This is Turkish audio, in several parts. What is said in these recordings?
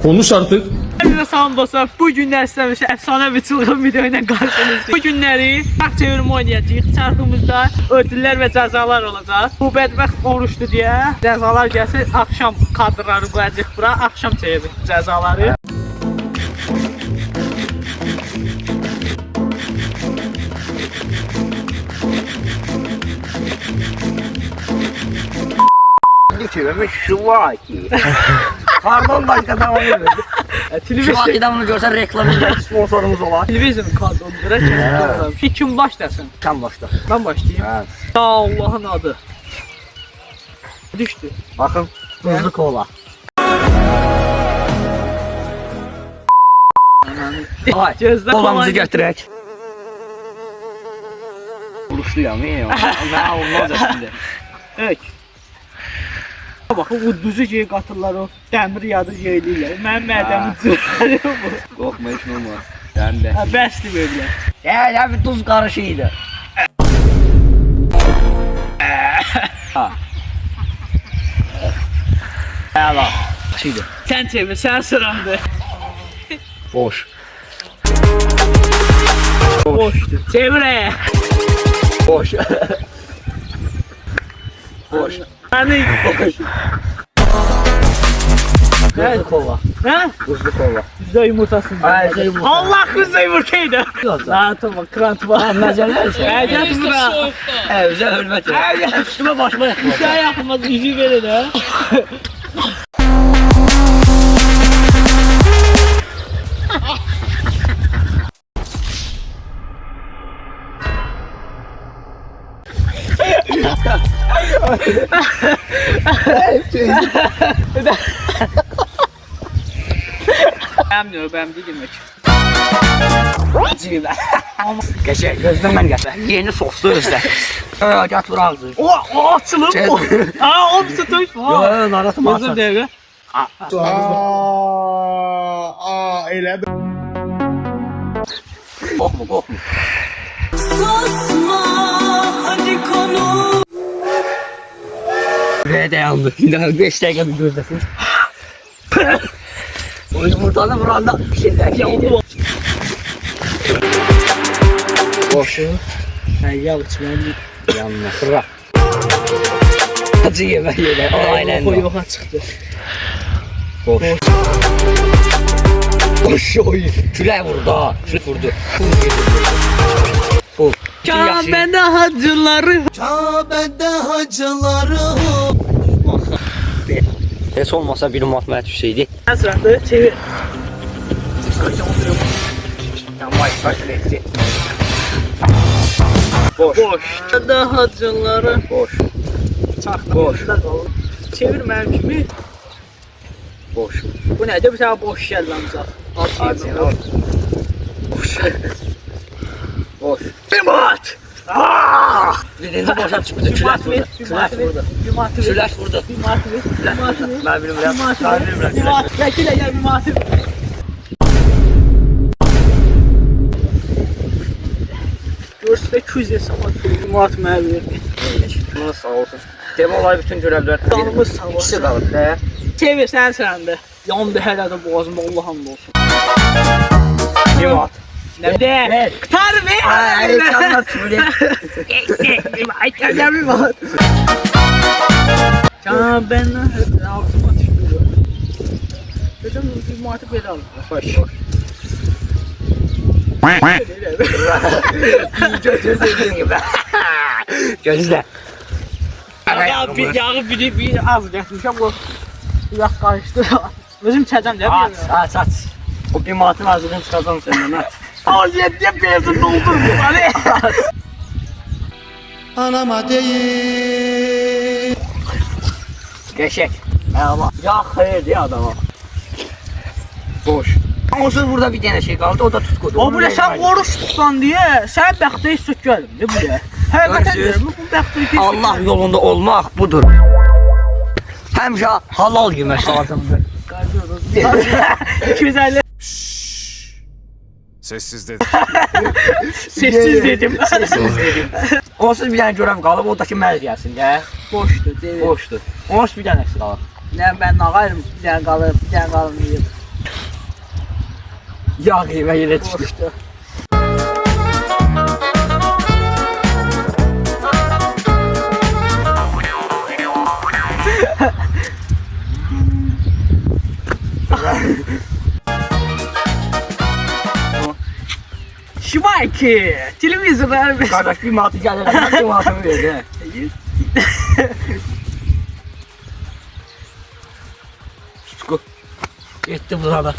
Konuş artık. Size salam dostlar, bu günlər sizə əfsanə bir çılğın video ilə qarşınızdayım. Bu günləri çarx çevirmə oynayacağıq. Çarxımızda ödüllər və cəzalar olacaq. Bu bədbəxt oruçlu deyə cəzalar gəlsə, axşam kadrları qoyacaq bura, axşam çevirib cəzaları. Geçiyormuş şu var ki. Pardon başka tamam mı? Şu vakiden bunu görsen reklamı sponsorumuz olan. Televizyon kadrolara çevirib. Kim başlasın? Sen başla. Ben başlayayım. Evet. Ya Allah'ın adı. Düştü. Bakın tuzlu kola. Ay, kolamızı götürək. Oruçluyam, iyi ya. Mən olmaz əslində. Evet. Baxın, bu duzu şey qatırlar o dəmir yadı şeyləyirlər. Mənim mədəmi cırır bu. Qorxma, heç nə olmaz. Sən də. Bəsdir verirlər. Ya bir tuz qarışıydı. Əla. Şeydi. Sən çevir, sən sırandı. Boş. Boşdur. Çevir. Boş. Boş. Hani Boş. Tuzlu kola. ha? Tuzlu kola. Güzel yumurtasın. Ay, güzel yumurta. Allah güzel yumurtaydı. Rahatım bak, krant var. Məzələr şey. Gel bura. Özə hörmət et. Üstümə başıma yaxma. Güzel yapmaz, üzü verin ha. Ben değilim hiç. Qəşəng gözləmən gətir. Yeni soslu özlə. Gət vur ağzı. O açılıb. Aa, o bir tutuş. Yo, naratım Gözüm asar. devre. Elədi. Qorxma, qorxma. Buraya dayandı. Daha 5 dəqiqə bir gözləsin. O yumurtanı vuranda bir şey dəyişir. Boşu. Sen yağ içmeni. Yanına. Bırak. Acı yemek yine. O aynen. O yoxa çıxdı. Boş. Boş oy. Külək vurdu ha. Külək vurdu. Full. Kabe'de hacıları. Heç olmasa bir mat mənə düşsəydi. Sen sırandı, çevir. Boş. Boş. Da hacıları. Boş. Çaxdı. Boş. Çevir mənim kimi. Boş. Bu nədir? Bir tane boş gəldi ancaq. Acı. Boş. Boş. Bir mat. Birinci boşa çıxdı. Külək vurdu. Külək vurdu. Bir matı ver. Külək vurdu. Bir matı ver. Bir matı ver. Mən bilmirəm. Bir matı Mən ver. bilmirəm. Bir matı. Vəkilə gəl, bir matı ver. Görsün 200 yesam bir matı mənə verdi. Bunu sağ olsun. Demək olar bütün görevlər. Canımız sağ olsun. İkisi qalıb. Nə? Çevir, sən sırandı. Yandı hələ də boğazım, Allah hamd olsun. Limat. Nədir? Ver. Qıtar ver. Ay, canlar çürük. Ay, gəl bir mat. Can, ben ağzıma düşdü. Dedim, bir matı belə alır. Boş. Götürdüğün gibi. Gözlə. Yağı bir az gətirmişəm, bu biraz qarışdı. Özüm çəcəm də Aç, aç, aç. O bir matın ağzını çıxacam səndən, aç. o 7 bezin doldurdu hani. Anama değil. Qəşək. Əla. Ya xeyir deyə adama. Boş. Onsuz burada bir dənə şey qaldı, o da tutqudu. O buraya sen oruç tutsan diye, sen bəxtəyi süt gəldim de buraya. Həqiqətən deyirəm, bu bəxtəyi Allah yolunda olmaq budur. Həmişə halal yemək lazımdır. 250 Sessiz dedi. sessiz dedim. Sessiz dedim. Onsuz bir dənə görəv qalıb, o da ki mənə gəlsin də. Boşdur, deyir. Boşdur. Onsuz bir dənəsi qalıb. Ne ben ağarım, bir tane kalır, bir tane kalır diyeyim. Yağ yemə yerə düşdü. Boşdu. Şivayki, televizorlar Qardaş bir matı gəlir, mən matımı verdi. Tutku. Getdi burada.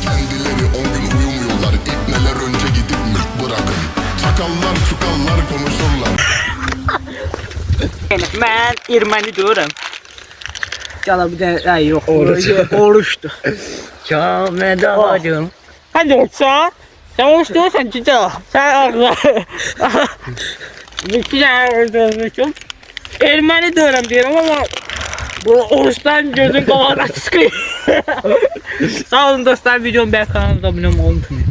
Kendileri 10 gün uyumuyorlar. İbneler önce gidip mülk bırakın. Çakallar çukallar konuşurlar. Mən erməni deyirəm. Cana bir də yox. Oruçdu. Kəmədə hacım. Hadi olsa, sen oruç diyorsan cicə, sen ağla. Bir şey erməni deyirəm ama bu oruçdan gözün qabağına çıxıyor. Sağ olun dostlar, videomu beğen kanalımıza abone olmayı unutmayın.